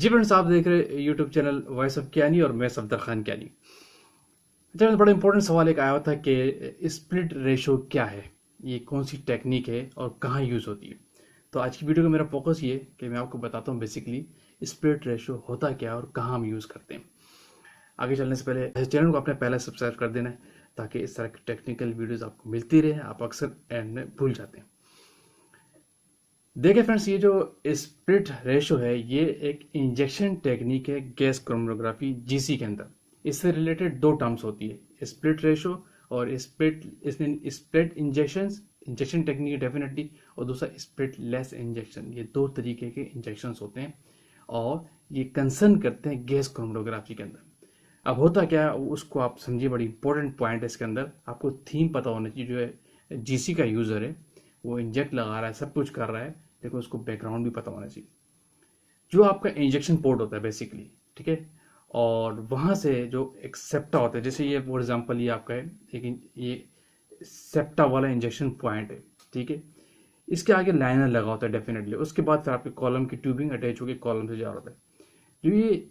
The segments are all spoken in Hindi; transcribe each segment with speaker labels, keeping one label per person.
Speaker 1: जी फ्रेंड्स, आप देख रहे हैं YouTube channel voice of Kiani और मैं सफदर खान कियानी। चैनल बड़ा इंपॉर्टेंट सवाल एक आया था कि स्प्लिट रेशो क्या है, ये कौन सी टेक्निक है और कहाँ यूज़ होती है। तो आज की वीडियो का मेरा फोकस ये है कि मैं आपको बताता हूँ बेसिकली स्प्लिट रेशो होता क्या है और कहाँ हम यूज़ करते हैं। आगे चलने से पहले चैनल को आपने पहले सब्सक्राइब कर देना है ताकि इस तरह की टेक्निकल वीडियोज़ आपको मिलती रहे। आप अक्सर एंड में भूल जाते हैं। देखिए फ्रेंड्स, ये जो स्प्लिट रेशो है ये एक इंजेक्शन टेक्निक है गैस क्रोमैटोग्राफी जीसी के अंदर। इससे रिलेटेड दो टर्म्स होती है, स्प्लिट रेशो और स्प्लिट इंजेक्शन टेक्निक डेफिनेटली, और दूसरा स्प्लिट लेस इंजेक्शन। ये दो तरीके के इंजेक्शन होते हैं और ये कंसर्न करते हैं गैस क्रोमैटोग्राफी के अंदर। अब होता क्या है उसको आप समझिए, बड़ी इंपॉर्टेंट पॉइंट है इसके अंदर। आपको थीम पता होना चाहिए। जो है जीसी का यूज़र है, वो इंजेक्ट लगा रहा है, सब कुछ कर रहा है, लेकिन उसको बैकग्राउंड भी पता होना चाहिए। जो आपका इंजेक्शन पोर्ट होता है बेसिकली, ठीक है, और वहाँ से जो एक सेप्टा होता है, जैसे ये फॉर एग्जांपल ये आपका है, लेकिन ये सेप्टा वाला इंजेक्शन पॉइंट है, ठीक है। इसके आगे लाइनर लगा होता है डेफिनेटली। उसके बाद फिर आपके कॉलम की ट्यूबिंग अटैच होकर कॉलम से जा रहा होता है।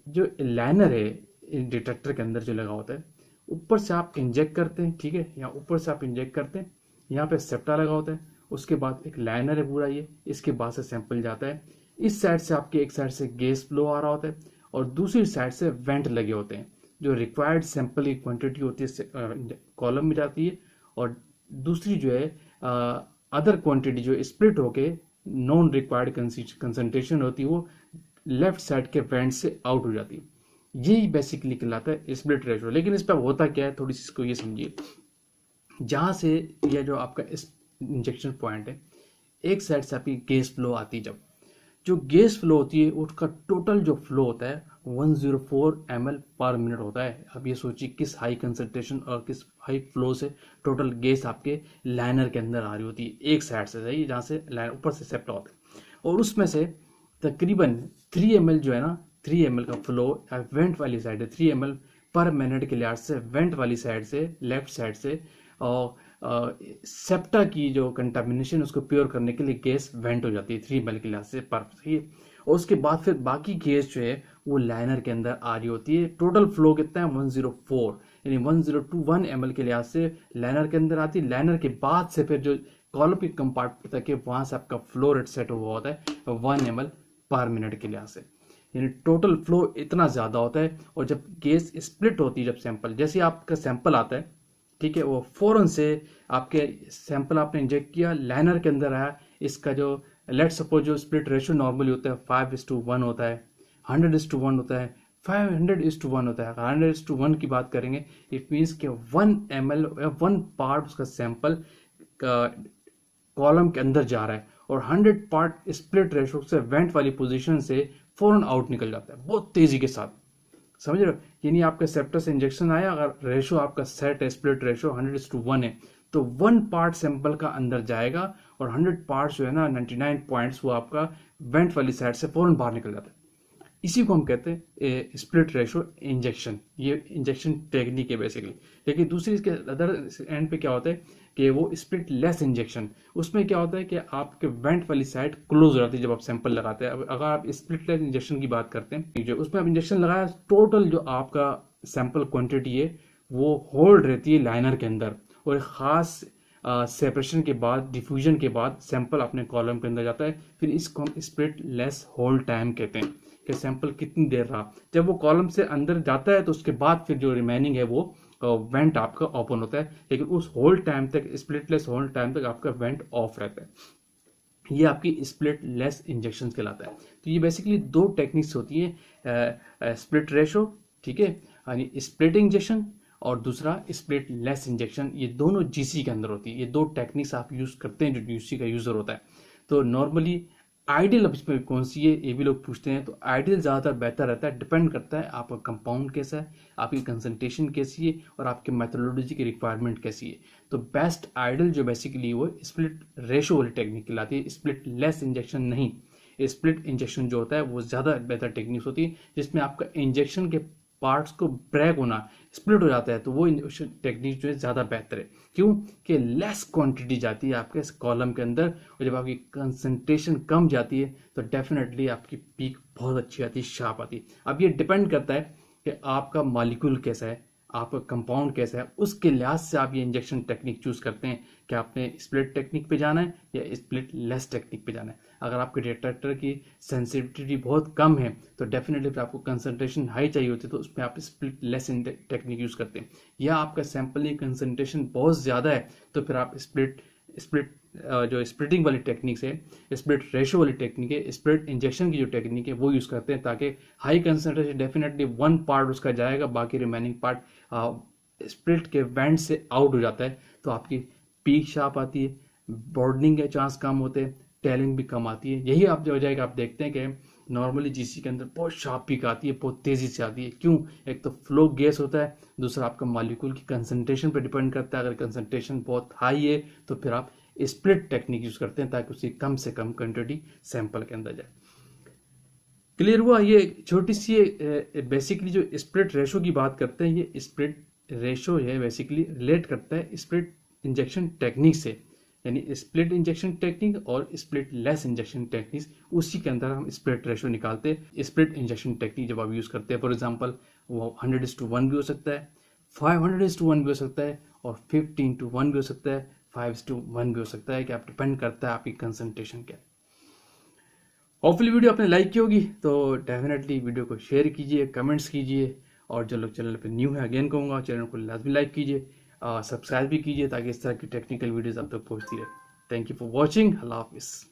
Speaker 1: जो लाइनर है डिटेक्टर के अंदर जो लगा होता है, ऊपर से आप इंजेक्ट करते हैं, ठीक है, यहाँ ऊपर से आप इंजेक्ट करते हैं, यहाँ पे सेप्टा लगा होता है, उसके बाद एक लाइनर है पूरा ये, इसके बाद से सैंपल जाता है। इस साइड से आपके एक साइड से गैस फ्लो आ रहा होता है और दूसरी साइड से वेंट लगे होते हैं। जो रिक्वायर्ड सैंपल की क्वांटिटी होती है कॉलम में जाती है, और दूसरी जो है अदर क्वांटिटी जो स्प्लिट होके नॉन रिक्वायर्ड कंसंट्रेशन होती है वो लेफ्ट साइड के वेंट से आउट हो जाती है। यही बेसिकली कहलाता है स्प्लिट रेशो। लेकिन इस पर होता क्या है, थोड़ी सी इसको ये समझिए। जहाँ से यह जो आपका इंजेक्शन पॉइंट है, एक साइड से आपकी गैस फ्लो आती है, जब जो गैस फ्लो होती है उसका टोटल जो फ्लो होता है 104 ml पर मिनट होता है। अब ये सोचिए किस हाई कंसंट्रेशन और किस हाई फ्लो से टोटल गैस आपके लाइनर के अंदर आ रही होती है एक साइड से, सही, जहाँ से लाइनर ऊपर से सेप्टा होता है। और उसमें से तकरीबन 3 ml जो है ना, 3 ml का फ्लो वेंट वाली साइड है, 3 ml पर मिनट के लिहाज से वेंट वाली साइड से, लेफ्ट साइड से, और सेप्टा की जो कंटामिनेशन उसको प्योर करने के लिए गैस वेंट हो जाती है 3 ml के लिहाज से पर, सही है। और उसके बाद फिर बाकी गैस जो है वो लाइनर के अंदर आ रही होती है। टोटल फ्लो कितना है 104, यानी 1021 ml के लिहाज से लाइनर के अंदर आती है। लाइनर के बाद से फिर जो कॉलम की कंपार्टमेंट तक है वहां से आपका फ्लो रेट सेट हुआ होता है 1 ml पर मिनट के लिहाज से, यानी टोटल फ्लो इतना ज़्यादा होता है। और जब गैस स्प्लिट होती है, जब सैंपल, जैसे आपका सैंपल आता है, ठीक है, वो फ़ौरन से आपके सैंपल आपने इंजेक्ट किया, लाइनर के अंदर आया, इसका जो लेट सपोज जो स्प्लिट रेशो नॉर्मली होता है 5:1 होता है, 100:1 होता है, 500:1 होता है। 100:1 की बात करेंगे, इट मीन्स कि 1 ml 1 पार्ट उसका सैंपल कॉलम के अंदर जा रहा है, और 100 पार्ट स्प्लिट रेशो से वेंट वाली पोजीशन से फौरन आउट निकल जाता है बहुत तेजी के साथ। समझ रहे हो, यानी आपके सेप्टा से इंजेक्शन आया, अगर रेशो आपका सेट है, स्प्लिट रेशो 100:1 है, तो 1 पार्ट सैंपल का अंदर जाएगा और 100 पार्ट जो है ना, 99 पॉइंट्स वो आपका वेंट वाली साइड से फौरन बाहर निकल जाता है। इसी को हम कहते हैं स्प्लिट रेशो इंजेक्शन। ये इंजेक्शन टेक्निक है बेसिकली। लेकिन दूसरी इसके अदर एंड पे क्या होता है कि वो स्प्लिट लेस इंजेक्शन, उसमें क्या होता है कि आपके वेंट वाली साइड क्लोज हो जाती है जब आप सैंपल लगाते हैं। अब अगर आप स्प्लिट लेस इंजेक्शन की बात करते हैं, जो उसमें आप इंजेक्शन लगाया, टोटल जो आपका सैंपल क्वांटिटी है वो होल्ड रहती है लाइनर के अंदर, और एक खास सेपरेशन के बाद, डिफ्यूजन के बाद सैंपल अपने कॉलम के अंदर जाता है। फिर इसको हम स्प्लिट लेस होल्ड टाइम कहते हैं कि सैंपल कितनी देर रहा। जब वो कॉलम से अंदर जाता है तो उसके बाद फिर जो रिमेनिंग है वो वेंट आपका ओपन होता है, लेकिन उस होल्ड टाइम तक, स्प्लिटलेस होल्ड टाइम तक आपका वेंट ऑफ रहता है। ये आपकी स्प्लिट लेस इंजेक्शन कहलाता है। तो ये बेसिकली दो टेक्निक्स होती है, स्प्लिट रेशो, ठीक है, यानी स्प्लिट इंजेक्शन, और दूसरा स्प्लिट लेस इंजेक्शन। ये दोनों जीसी के अंदर होती है। ये दो टेक्निक्स आप यूज करते हैं जो जीसी का यूजर होता है। तो नॉर्मली आइडियल अब इसमें कौन सी है ये भी लोग पूछते हैं, तो आइडियल ज़्यादातर बेहतर रहता है। डिपेंड करता है आपका कंपाउंड कैसा है, आपकी कंसंट्रेशन कैसी है, और आपके मेथोडोलॉजी की रिक्वायरमेंट कैसी है। तो बेस्ट आइडियल जो बेसिकली वो स्प्लिट रेशो वाली टेक्निक कहलाती है, स्प्लिट लेस इंजेक्शन नहीं। स्प्लिट इंजेक्शन जो होता है वो ज़्यादा बेहतर टेक्निक्स होती है, जिसमें आपका इंजेक्शन के पार्ट्स को ब्रेक होना, स्प्लिट हो जाता है, तो वो इंजेक्शन टेक्निक जो है ज़्यादा बेहतर है। क्यों कि लेस क्वांटिटी जाती है आपके इस कॉलम के अंदर, और जब आपकी कंसंट्रेशन कम जाती है तो डेफिनेटली आपकी पीक बहुत अच्छी आती है, शार्प आती है। अब ये डिपेंड करता है कि आपका मॉलिक्यूल कैसा है, आपका कंपाउंड कैसा है, उसके लिहाज से आप ये इंजेक्शन टेक्निक चूज करते हैं कि आपने स्प्लिट टेक्निक पे जाना है या स्प्लिट लेस टेक्निक पे जाना है। अगर आपके डिटेक्टर की सेंसिटिविटी बहुत कम है तो डेफिनेटली फिर आपको कंसंट्रेशन हाई चाहिए होती है, तो उसमें आप स्प्लिट लेस टेक्निक यूज करते हैं। या आपका सैंपल की कंसंट्रेशन बहुत ज़्यादा है तो फिर आप स्प्लिट जो स्प्लिटिंग वाली टेक्निक है, स्प्लिट रेशो वाली टेक्निक है, स्प्लिट इंजेक्शन की जो टेक्निक है वो यूज करते हैं, ताकि high concentration definitely one part उसका जाएगा, बाकी रिमेनिंग पार्ट स्प्लिट के वेंट से आउट हो जाता है, तो आपकी पीक शार्प आती है, बॉर्डनिंग के चांस कम होते हैं, टेलिंग भी कम आती है। यही आप जो हो जाएगा, आप देखते हैं कि नॉर्मली जीसी के अंदर बहुत शार्प पीक आती है, बहुत तेजी से आती है। क्यों? एक तो फ्लो गैस होता है, दूसरा आपका मॉलिक्यूल की कंसंट्रेशन पर डिपेंड करता है। अगर कंसंट्रेशन बहुत हाई है तो फिर आप स्प्लिट टेक्निक यूज करते हैं ताकि उसकी कम से कम क्वांटिटी सैंपल के अंदर जाए। क्लियर हुआ? ये छोटी सी बेसिकली जो स्प्लिट रेशो की बात करते हैं, ये स्प्लिट रेशो है बेसिकली रिलेट करता है स्प्लिट इंजेक्शन टेक्निक से, यानी स्प्लिट इंजेक्शन टेक्निक और स्प्लिट लेस इंजेक्शन टेक्निक, उसी के अंदर हम स्प्लिट रेशो निकालते हैं। स्प्लिट इंजेक्शन टेक्निक जब आप यूज करते हैं, फॉर एग्जांपल वो 100:1 भी हो सकता है, 500:1 भी हो सकता है, और 15:1 भी हो सकता है, 5:1 भी हो सकता है, कि आप डिपेंड करता है आपकी कंसंट्रेशन क्या है। होपफुली वीडियो आपने लाइक की होगी, तो डेफिनेटली वीडियो को शेयर कीजिए, कमेंट्स कीजिए, और जो लोग चैनल पे न्यू है, अगेन कहूँगा चैनल को लाजमी लाइक कीजिए, सब्सक्राइब भी कीजिए, ताकि इस तरह की टेक्निकल वीडियोस आप तक पहुँचती रहे। Thank you for watching. अल्लाह हाफिज़।